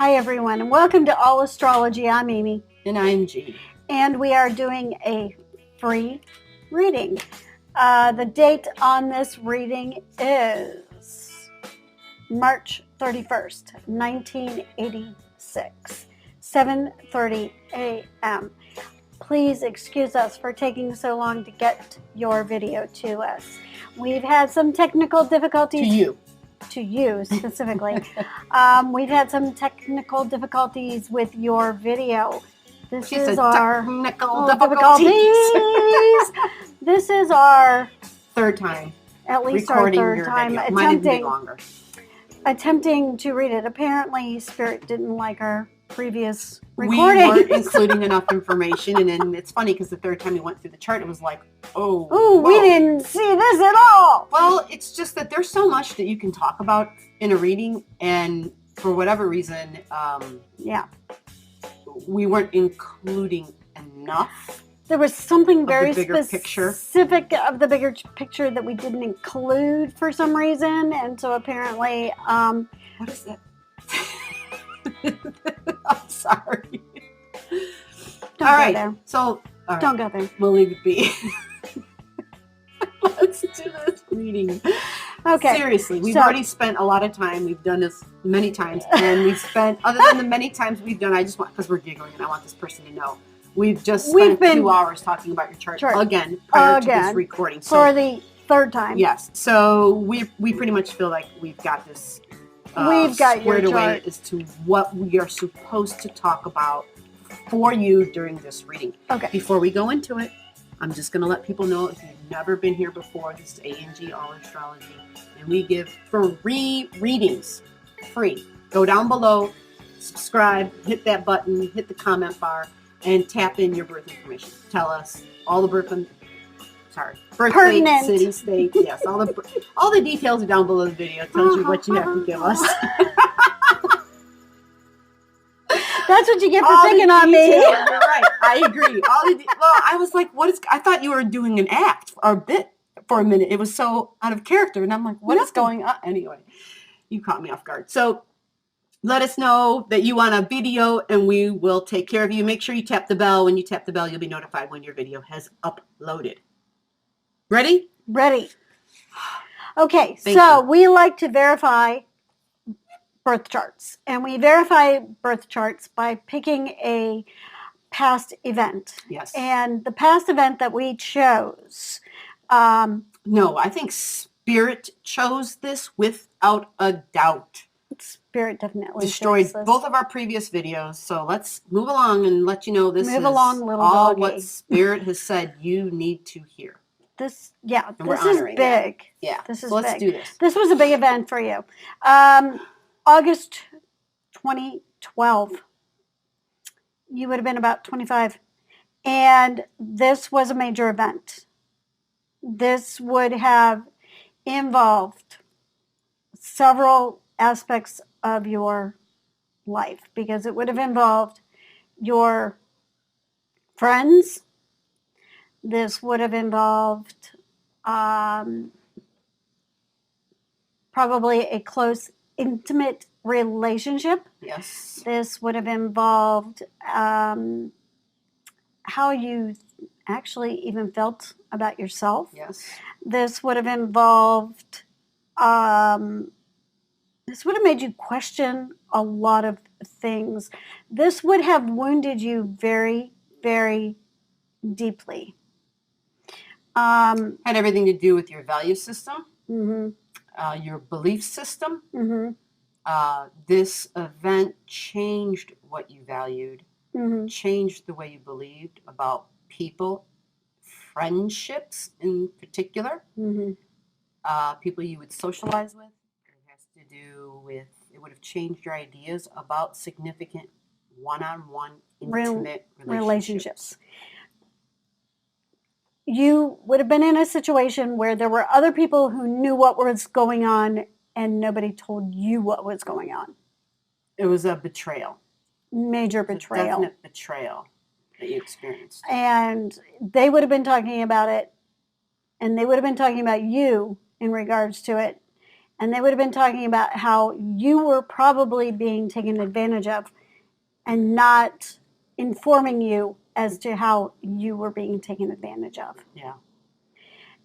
Hi everyone, and welcome to Allastrology. I'm Amy. And I'm Jean. And we are doing a free reading. The date on this reading is March 31st, 1986, 7:30 a.m. Please excuse us for taking so long to get your video to us. We've had some technical difficulties. To you specifically. We've had some technical difficulties with your video. This is our technical difficulties. This is our third time. At least our third time attempting to read it. Apparently, Spirit didn't like our previous recording. We weren't including enough information, and then it's funny because the third time we went through the chart, it was like, we didn't see this at all. Well, it's just that there's so much that you can talk about in a reading, and for whatever reason, we weren't including enough. There was something very specific of the bigger picture that we didn't include for some reason, and so apparently, what is that? I'm sorry. Don't go there. So don't go there. We'll leave it be. Let's do this reading. Okay. Seriously, we've already spent a lot of time. We've done this many times, and we've spent, other than the many times we've done, I just want, because we're giggling, and I want this person to know, we've spent 2 hours talking about your chart again prior to this recording. So, for the third time. Yes. So we pretty much feel like we've got this. We've got squared your away as to what we are supposed to talk about for you during this reading. Okay. Before we go into it, I'm just going to let people know, if you've never been here before, this is A&G Allastrology, and we give free readings. Free. Go down below, subscribe, hit that button, hit the comment bar, and tap in your birth information. Tell us all the birth date, city, state, yes, all the details are down below the video. It tells you what you have to give us. That's what you get for picking on me. You're right. I agree. I was like, I thought you were doing an act or a bit for a minute. It was so out of character. And I'm like, what is going on? Anyway, you caught me off guard. So let us know that you want a video, and we will take care of you. Make sure you tap the bell. When you tap the bell, you'll be notified when your video has uploaded. Ready? Ready. Okay, so we like to verify birth charts. And we verify birth charts by picking a past event. Yes. And the past event that we chose. No, I think Spirit chose this without a doubt. Spirit definitely destroyed both of our previous videos. So let's move along and let you know this is all what Spirit has said you need to hear. This is big. Yeah. This is let's big. do this. This was a big event for you. August 2012. You would have been about 25. And this was a major event. This would have involved several aspects of your life, because it would have involved your friends. This would have involved probably a close, intimate relationship. Yes. This would have involved how you actually even felt about yourself. Yes. This would have involved, this would have made you question a lot of things. This would have wounded you very, very deeply. Had everything to do with your value system, Mm-hmm. your belief system. Mm-hmm. This event changed what you valued, Mm-hmm. changed the way you believed about people, friendships in particular, Mm-hmm. people you would socialize with. It has to do with, it would have changed your ideas about significant one-on-one intimate relationships. You would have been in a situation where there were other people who knew what was going on, and nobody told you what was going on. It was a betrayal. Major betrayal. A definite betrayal that you experienced. And they would have been talking about it, and they would have been talking about you in regards to it. And they would have been talking about how you were probably being taken advantage of and not informing you as to how you were being taken advantage of. Yeah.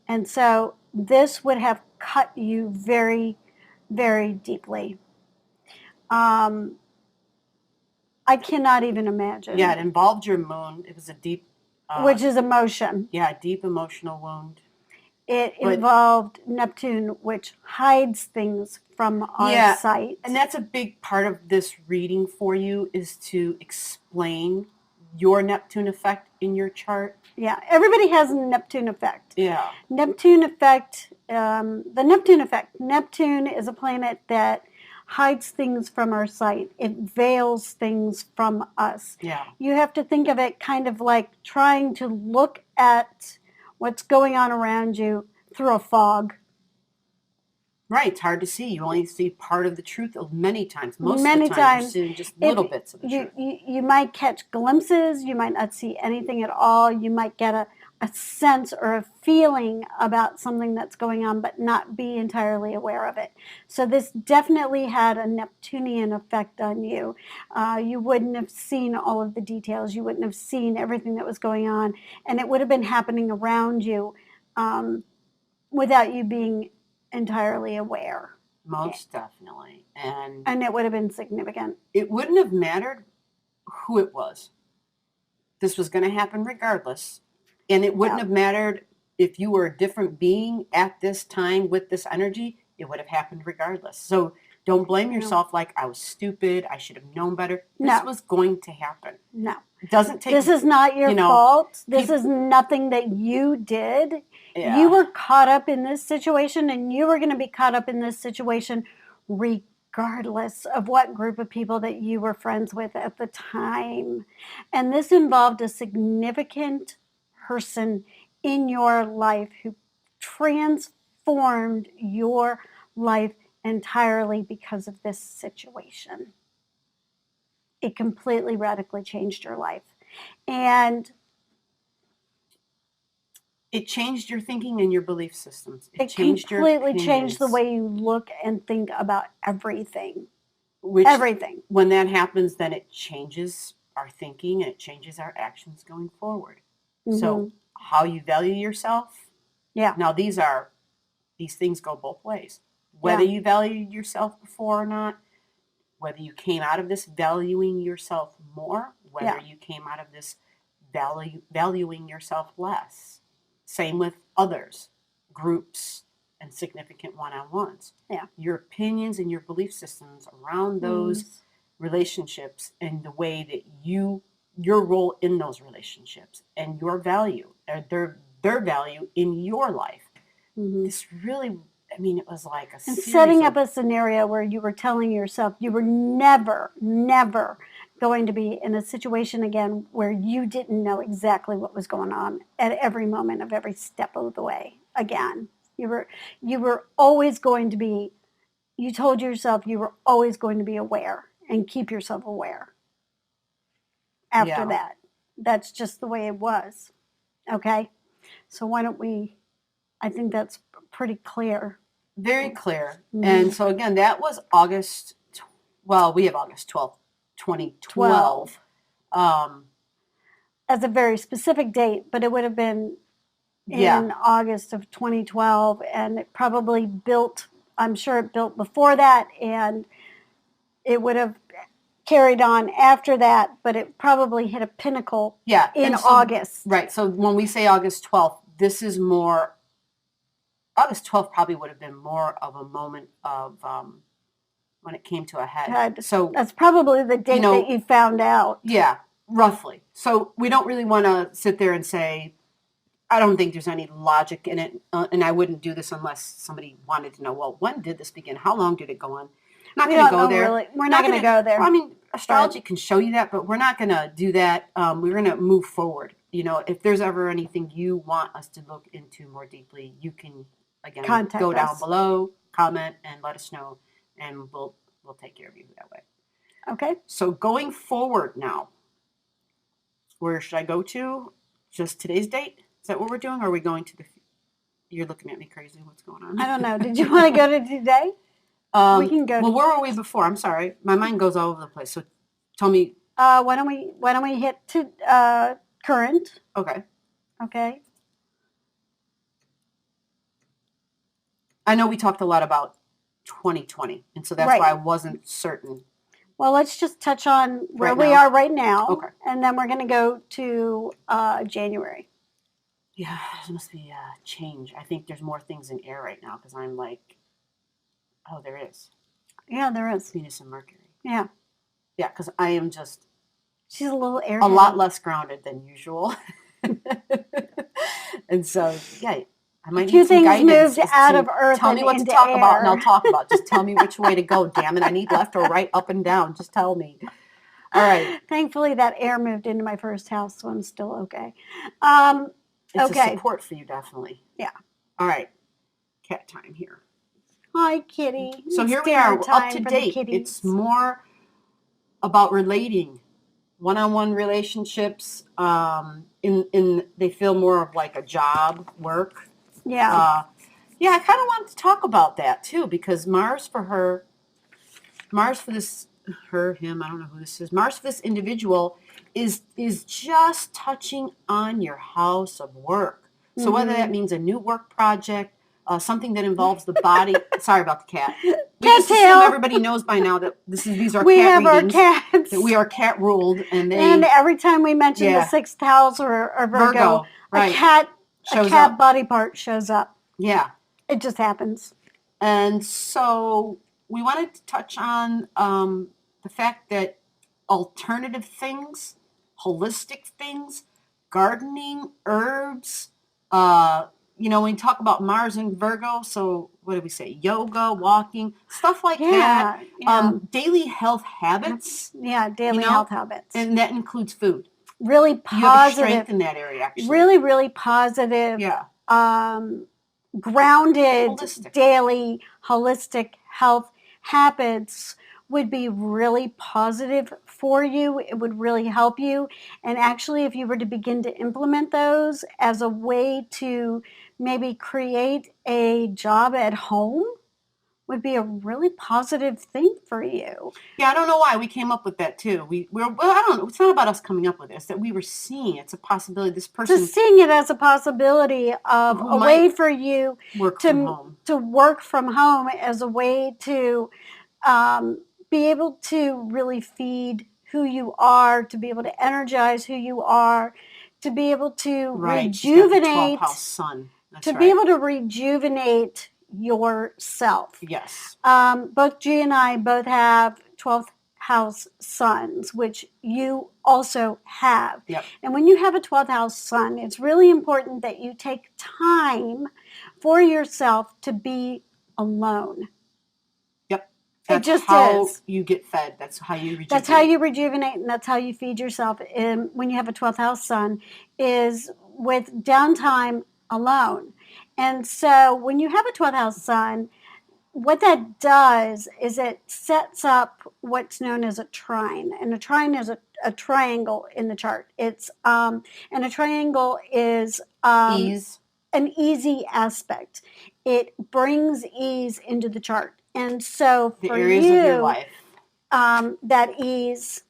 And so this would have cut you very, very deeply. I cannot even imagine. Yeah, it involved your moon. It was a deep... which is emotion. Yeah, a deep emotional wound. It involved Neptune, which hides things from our sight. And that's a big part of this reading for you, is to explain your Neptune effect in your chart. Yeah, everybody has a Neptune effect. Yeah. Neptune effect, the Neptune effect. Neptune is a planet that hides things from our sight. It veils things from us. Yeah. You have to think of it kind of like trying to look at what's going on around you through a fog. Right, it's hard to see. You only see part of the truth many times. Most Many of the time, times, you're seeing just little bits of the truth. You might catch glimpses. You might not see anything at all. You might get a sense or a feeling about something that's going on, but not be entirely aware of it. So this definitely had a Neptunian effect on you. You wouldn't have seen all of the details. You wouldn't have seen everything that was going on. And it would have been happening around you without you being entirely aware. Most definitely. And it would have been significant. It wouldn't have mattered who it was. This was going to happen regardless. And it wouldn't have mattered if you were a different being at this time with this energy. It would have happened regardless. So don't blame yourself like, I was stupid, I should have known better. This was going to happen. No. It doesn't take... This is not your fault. This is nothing that you did. Yeah. You were caught up in this situation, and you were going to be caught up in this situation regardless of what group of people that you were friends with at the time. And this involved a significant person in your life who transformed your life entirely because of this situation. It completely radically changed your life. And it changed your thinking and your belief systems. It completely changed the way you look and think about everything. Everything. When that happens, then it changes our thinking and it changes our actions going forward. Mm-hmm. So how you value yourself. Yeah. Now these things go both ways. Whether you valued yourself before or not, whether you came out of this valuing yourself more, whether you came out of this valuing yourself less. Same with others, groups, and significant one-on-ones. Yeah. Your opinions and your belief systems around those relationships and the way that your role in those relationships and your value, or their value in your life. Mm-hmm. This really, I mean, it was like a series setting up a scenario where you were telling yourself you were never, never going to be in a situation again where you didn't know exactly what was going on at every moment of every step of the way again. You were always going to be, you told yourself you were always going to be aware and keep yourself aware after that. That's just the way it was. Okay? So why don't I think that's pretty clear. Very clear. Mm-hmm. And so again, that was August 12th, 2012. As a very specific date, but it would have been in August of 2012, and it probably built, I'm sure it built before that, and it would have carried on after that, but it probably hit a pinnacle in August. Right, so when we say August 12th, this is more, August 12th probably would have been more of a moment of when it came to a head. So that's probably the date that you found out. Yeah, roughly. So we don't really want to sit there and say, I don't think there's any logic in it, and I wouldn't do this unless somebody wanted to know, well, when did this begin? How long did it go on? Not going to go there. Really. We're not going to go there. I mean, astrology can show you that, but we're not going to do that. We're going to move forward. You know, if there's ever anything you want us to look into more deeply, you can, again, contact go us down below, comment, and let us know, and we'll take care of you that way. Okay. So going forward now, where should I go to? Just today's date? Is that what we're doing? Or are we going to you're looking at me crazy. What's going on? I don't know. Did you want to go to today? We can go. Well, where were we before? I'm sorry. My mind goes all over the place. So tell me. Why don't we hit to current? Okay. Okay. I know we talked a lot about 2020, and so that's why I wasn't certain. Well, let's just touch on where Right we now? are right now. Okay. And then we're going to go to January. Yeah, there must be a change. I think there's more things in air right now because I'm like, oh, there is. Yeah, there is. Venus and Mercury. Yeah. Yeah, because I am just She's a little air. a lot less grounded than usual. And so, yeah, I might need some guidance. Moved out of Earth. Tell me what to talk about, and I'll talk about. Just tell me which way to go. Damn it, I need left or right, up and down. Just tell me. All right. Thankfully, that air moved into my first house, so I'm still okay. It's a support for you, definitely. Yeah. All right. Cat time here. Hi, kitty. So here we are, up to date. It's more about relating, one-on-one relationships. In they feel more of like a job, work. Yeah. Yeah, I kind of wanted to talk about that too, because Mars for this, her, him, I don't know who this is. Mars for this individual is just touching on your house of work. So whether that means a new work project, something that involves the body. Sorry about the cat. We just assume everybody knows by now that these are cat readings. We have our cats. That we are cat ruled, and every time we mention the sixth house or Virgo, right. a cat body part shows up. Yeah, it just happens. And so we wanted to touch on the fact that alternative things, holistic things, gardening, herbs. When you talk about Mars and Virgo, so what did we say? Yoga, walking, stuff like that. Yeah. Daily health habits. Yeah, daily health habits. And that includes food. Really positive. You have a strength in that area, actually. Really, really positive. Yeah. Grounded, daily, holistic health habits would be really positive for you. It would really help you. And actually, if you were to begin to implement those as a way to maybe create a job at home, would be a really positive thing for you. Yeah, I don't know why we came up with that too. Well, I don't know. It's not about us coming up with this. That we were seeing it's a possibility. This person just seeing it as a possibility of a way for you to work from home as a way to be able to really feed who you are, to be able to energize who you are, to be able to rejuvenate. 12th house sun. Be able to rejuvenate yourself. Yes. Both G and I both have 12th house suns, which you also have. Yep. And when you have a 12th house sun, it's really important that you take time for yourself to be alone. Yep. That's just how you get fed. That's how you rejuvenate. That's how you rejuvenate, and that's how you feed yourself. And when you have a 12th house sun, is with downtime alone. And so when you have a 12th house sun, what that does is it sets up what's known as a trine. And a trine is a triangle in the chart. It's and a triangle is ease. An easy aspect. It brings ease into the chart. And so for the areas of your life. That ease,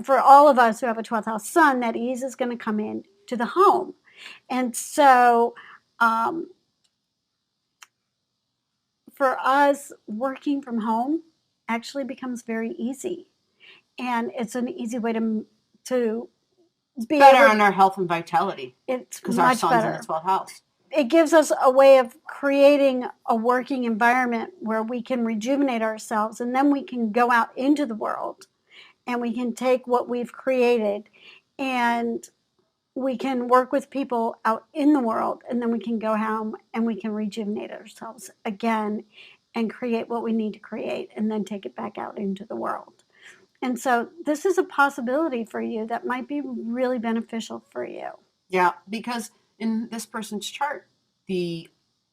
for all of us who have a 12th house sun, that ease is going to come in to the home. And so for us, working from home actually becomes very easy. And it's an easy way to be better on our health and vitality. It's because much our sun's better. in the 12th house. It gives us a way of creating a working environment where we can rejuvenate ourselves, and then we can go out into the world and we can take what we've created and we can work with people out in the world, and then we can go home and we can rejuvenate ourselves again and create what we need to create and then take it back out into the world. And so this is a possibility for you that might be really beneficial for you. Yeah, because in this person's chart, the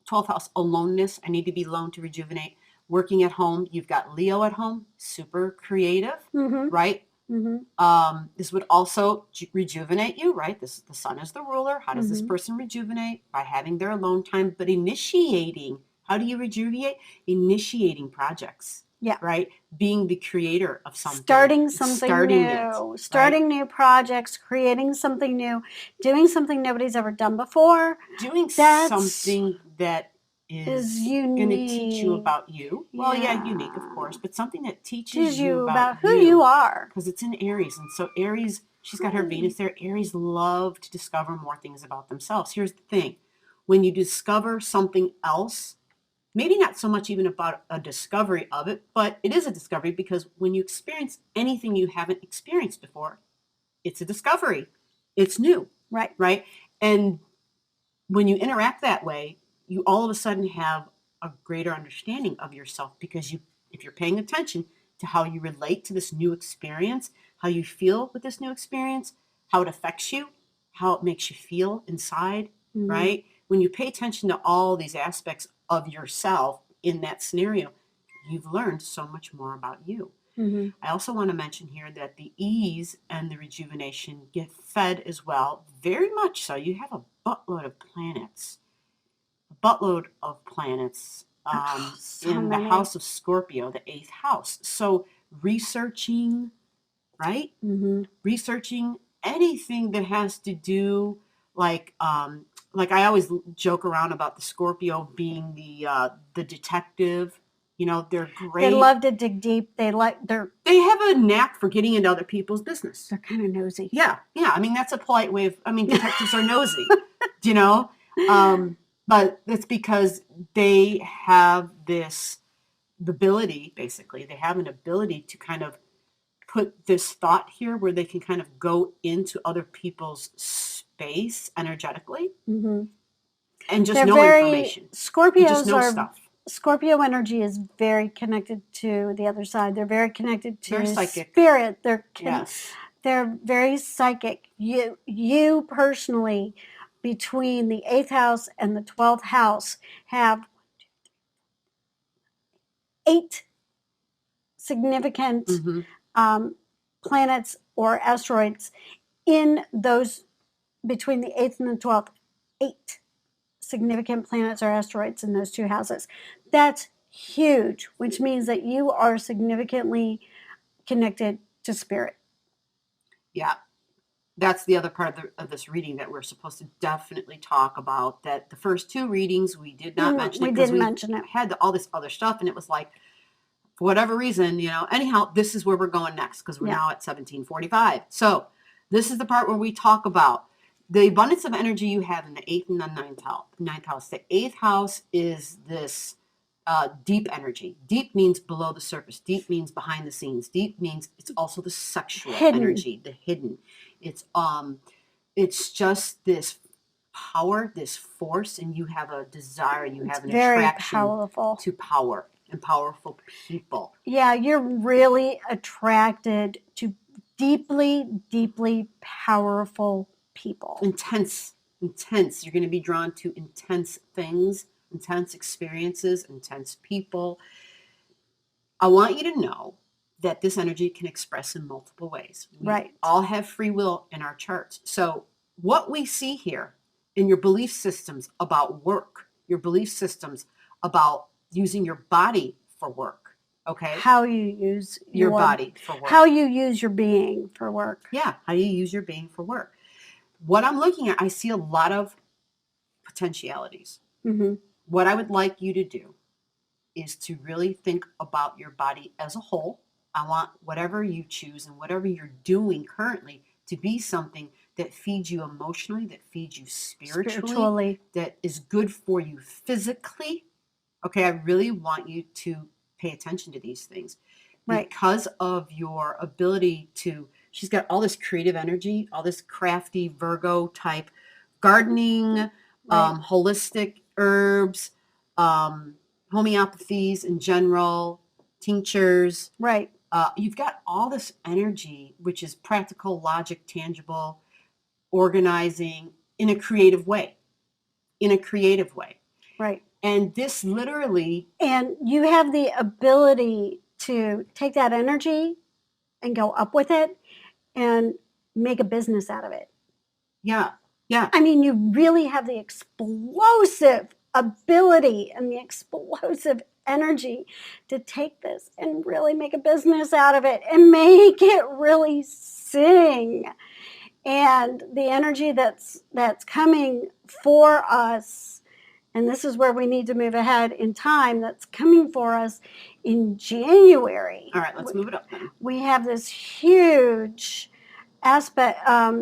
12th house, aloneness, I need to be alone to rejuvenate. Working at home, you've got Leo at home, super creative, right? Mm-hmm. This would also rejuvenate you, right? The sun is the ruler. How does this person rejuvenate? By having their alone time, but initiating How do you rejuvenate? Initiating projects. Yeah. Right? Being the creator of something. Starting something starting new. It, starting right? new projects, creating something new, doing something nobody's ever done before. Doing That's something that is unique. going to teach you about you. Well, Yeah. unique, of course, but something that teaches Teaches you about who you are. Because it's in Aries. And so Aries, she's got her Venus there. Aries love to discover more things about themselves. Here's the thing. When you discover something else, maybe not so much even about a discovery of it, but it is a discovery because when you experience anything you haven't experienced before, it's a discovery. It's new. Right. Right? And when you interact that way, you all of a sudden have a greater understanding of yourself because if you're paying attention to how you relate to this new experience, how you feel with this new experience, how it affects you, how it makes you feel inside, right? When you pay attention to all these aspects of yourself in that scenario, you've learned so much more about you. I also want to mention here that the ease and the rejuvenation get fed as well, very much so. You have a buttload of planets in the house of Scorpio, the 8th house. So researching, right? Researching anything that has to do like I always joke around about the Scorpio being the detective. You know, they're great. They love to dig deep. They have a knack for getting into other people's business. They're kind of nosy. Yeah. I mean, that's a polite way of. I mean, detectives are nosy. You know, but it's because they have the ability. Basically, they have an ability to kind of put this thought here where they can kind of go into other people's space energetically and just know information. Scorpios just know stuff. Scorpio energy is very connected to the other side. They're very connected to psychic. Spirit. Yes. They're very psychic. You personally, between the 8th house and the 12th house, have 8 significant planets or asteroids in those between the 8th and the 12th. 8 significant planets or asteroids in those 2 houses. That's huge, which means that you are significantly connected to Spirit. Yeah. That's the other part of this reading that we're supposed to definitely talk about. That the first 2 readings we did not mention it because we had all this other stuff, and it was like, for whatever reason, anyhow, this is where we're going next because we're now at 1745. So this is the part where we talk about the abundance of energy you have in the 8th and the 9th house. The 8th house is this deep energy. Deep means below the surface. Deep means behind the scenes. Deep means it's also the sexual energy, the hidden. It's just this power, this force, and you have a desire, you have an attraction to power and powerful people. Yeah, you're really attracted to deeply, deeply powerful people. Intense. You're going to be drawn to intense things, intense experiences, intense people. I want you to know that this energy can express in multiple ways. We all have free will in our charts. So what we see here in your belief systems about work, your belief systems about using your body for work, okay? How you use your body for work. How you use your being for work. Yeah, how you use your being for work. What I'm looking at, I see a lot of potentialities. What I would like you to do is to really think about your body as a whole. I want whatever you choose and whatever you're doing currently to be something that feeds you emotionally, that feeds you spiritually, that is good for you physically. Okay, I really want you to pay attention to these things because of your ability to. She's got all this creative energy, all this crafty Virgo type gardening, holistic herbs, homeopathies in general, tinctures. Right. You've got all this energy, which is practical, logic, tangible, organizing in a creative way. Right. And this literally. And you have the ability to take that energy and go up with it and make a business out of it. Yeah. I mean, you really have the explosive ability and the explosive energy to take this and really make a business out of it and make it really sing. And the energy that's coming for us, and this is where we need to move ahead in time, that's coming for us in January. All right, let's move it up then. We have this huge aspect,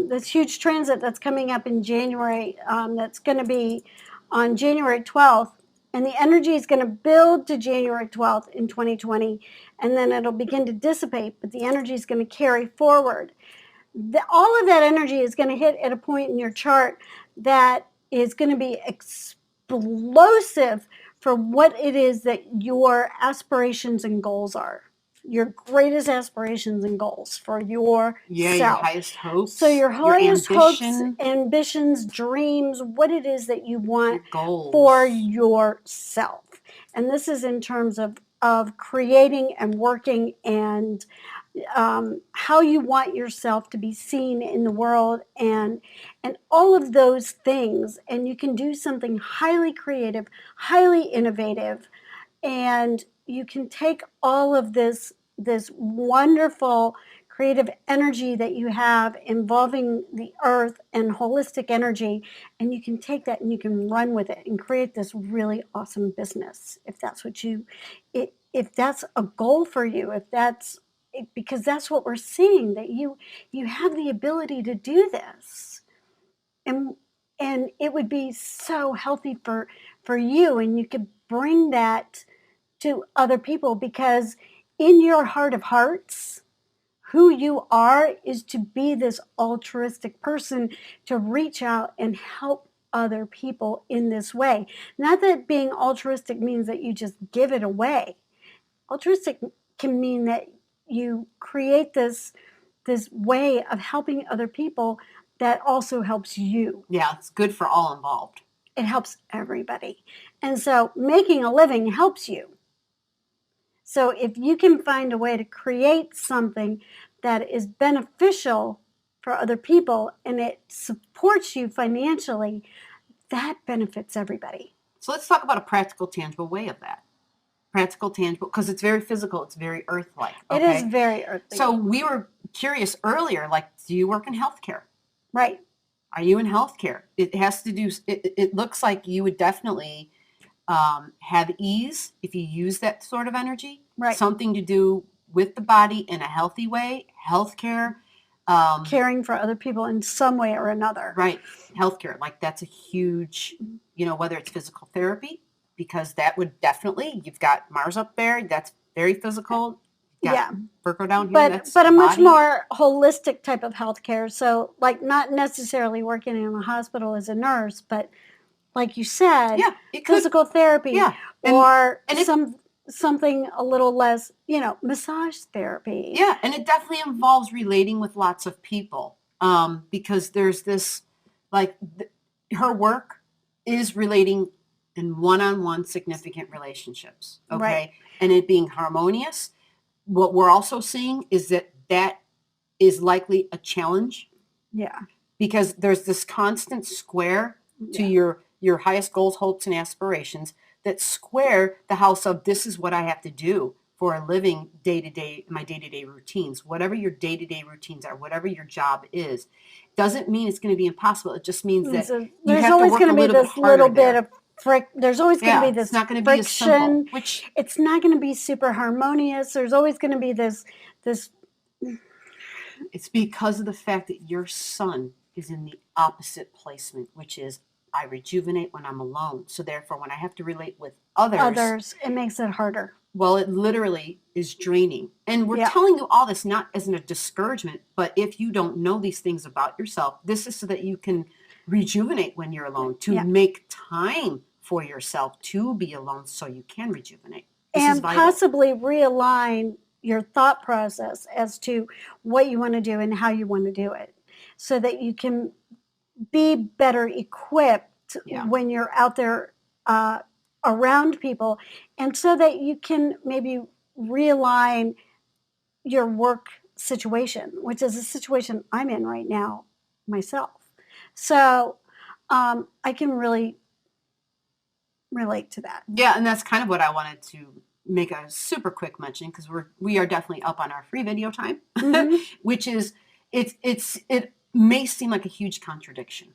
this huge transit that's coming up in January, that's going to be on January 12th. And the energy is going to build to January 12th in 2020, and then it'll begin to dissipate, but the energy is going to carry forward. All of that energy is going to hit at a point in your chart that is going to be explosive for what it is that your aspirations and goals are. Your greatest aspirations and goals for yourself. Yeah, your highest hopes. So your highest hopes, ambitions, dreams, what it is that you want for yourself. And this is in terms of creating and working and how you want yourself to be seen in the world and all of those things. And you can do something highly creative, highly innovative, and you can take all of this wonderful creative energy that you have involving the earth and holistic energy, and you can take that and you can run with it and create this really awesome business if that's what if that's a goal for you, because that's what we're seeing, that you have the ability to do this, and it would be so healthy for you, and you could bring that to other people, because in your heart of hearts, who you are is to be this altruistic person, to reach out and help other people in this way. Not that being altruistic means that you just give it away. Altruistic can mean that you create this way of helping other people that also helps you. Yeah, it's good for all involved. It helps everybody. And so making a living helps you. So if you can find a way to create something that is beneficial for other people and it supports you financially, that benefits everybody. So let's talk about a practical, tangible way of that. Practical, tangible, because it's very physical. It's very earth-like. Okay? It is very earthly. So we were curious earlier, like, do you work in healthcare? Right. Are you in healthcare? It has to do, it looks like you would definitely have ease if you use that sort of energy. Right. Something to do with the body in a healthy way. Healthcare. Caring for other people in some way or another. Right. Healthcare. Like, that's a huge, whether it's physical therapy, because that would definitely, you've got Mars up there. That's very physical. Yeah. Virgo down here. But a much more holistic type of healthcare. So, like, not necessarily working in a hospital as a nurse, but like you said, physical therapy, or something a little less, massage therapy. Yeah, and it definitely involves relating with lots of people, because there's this, her work is relating in one-on-one significant relationships, okay? Right. And it being harmonious. What we're also seeing is that is likely a challenge. Yeah. Because there's this constant square to your highest goals, hopes, and aspirations that square the house of, this is what I have to do for a living day-to-day, my day-to-day routines. Whatever your day-to-day routines are, whatever your job is, doesn't mean it's going to be impossible. It just means that there's always going to be this little bit of there's always going to be this it's not going to friction. Be as simple, which it's not going to be super harmonious. There's always going to be this. It's because of the fact that your sun is in the opposite placement, which is, I rejuvenate when I'm alone. So therefore, when I have to relate with others, it makes it harder. Well, it literally is draining. And we're telling you all this not as a discouragement, but if you don't know these things about yourself, this is so that you can rejuvenate when you're alone, to make time for yourself to be alone so you can rejuvenate. And possibly realign your thought process as to what you want to do and how you want to do it, so that you can be better equipped when you're out there around people, and so that you can maybe realign your work situation, which is a situation I'm in right now myself. So I can really relate to that. Yeah, and that's kind of what I wanted to make a super quick mention, because we are definitely up on our free video time, which is it may seem like a huge contradiction.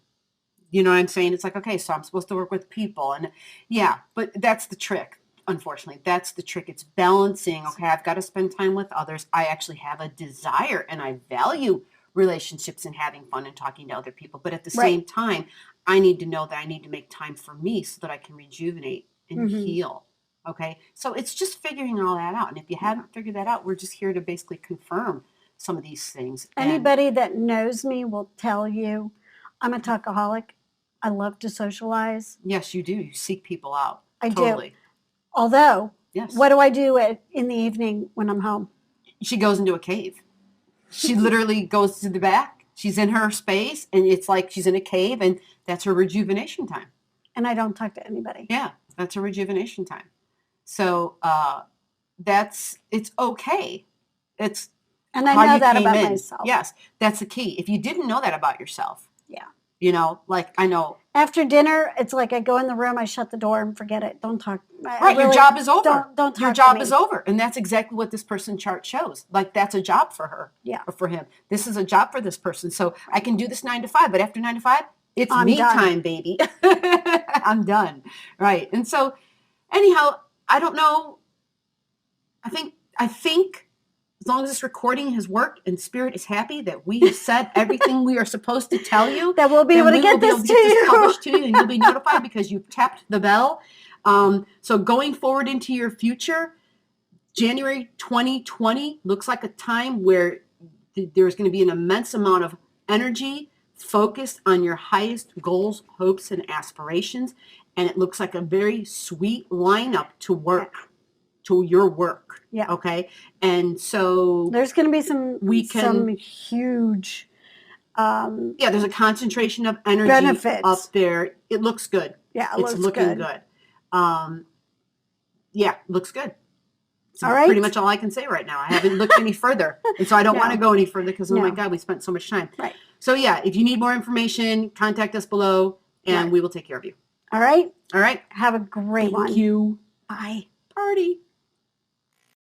You know what I'm saying? It's like, okay, so I'm supposed to work with people, and yeah, but that's the trick. Unfortunately, that's the trick. It's balancing. Okay, I've got to spend time with others. I actually have a desire and I value relationships and having fun and talking to other people. But at the same time, I need to know that I need to make time for me so that I can rejuvenate and heal. Okay, so it's just figuring all that out. And if you haven't figured that out, we're just here to basically confirm some of these things. Anybody that knows me will tell you I'm a talkaholic. I love to socialize. Yes, you do. You seek people out. I totally. do. Although, yes. What do I do in the evening when I'm home? She goes into a cave. She literally goes to the back. She's in her space, and it's like she's in a cave, and that's her rejuvenation time. And I don't talk to anybody. Yeah, that's her rejuvenation time. So it's okay. And I know that about myself. Yes, that's the key. If you didn't know that about yourself, yeah. You know, like I know. After dinner, it's like I go in the room, I shut the door, and forget it. Don't talk. Right, your job is over. Don't talk. Your job is over, and that's exactly what this person chart shows. Like that's a job for her. Yeah. Or for him. This is a job for this person. So I can do this 9 to 5, but after 9 to 5, it's me time, baby. I'm done. Right. And so, anyhow, I don't know. I think as long as this recording has worked and Spirit is happy that we have said everything we are supposed to tell you, that we'll be able to get this to you, published to you, and you'll be notified because you've tapped the bell. So going forward into your future, January 2020 looks like a time where there's going to be an immense amount of energy focused on your highest goals, hopes, and aspirations, and it looks like a very sweet lineup to work. To your work. Yeah. Okay. And so there's going to be some huge. There's a concentration of energy benefits up there. It looks good. Yeah. It's looking good. Looks good. So all right. Pretty much all I can say right now. I haven't looked any further. And so I don't want to go any further because, oh my God, we spent so much time. Right. So yeah, if you need more information, contact us below and we will take care of you. All right. All right. Have a great one. Thank you. Bye. Party.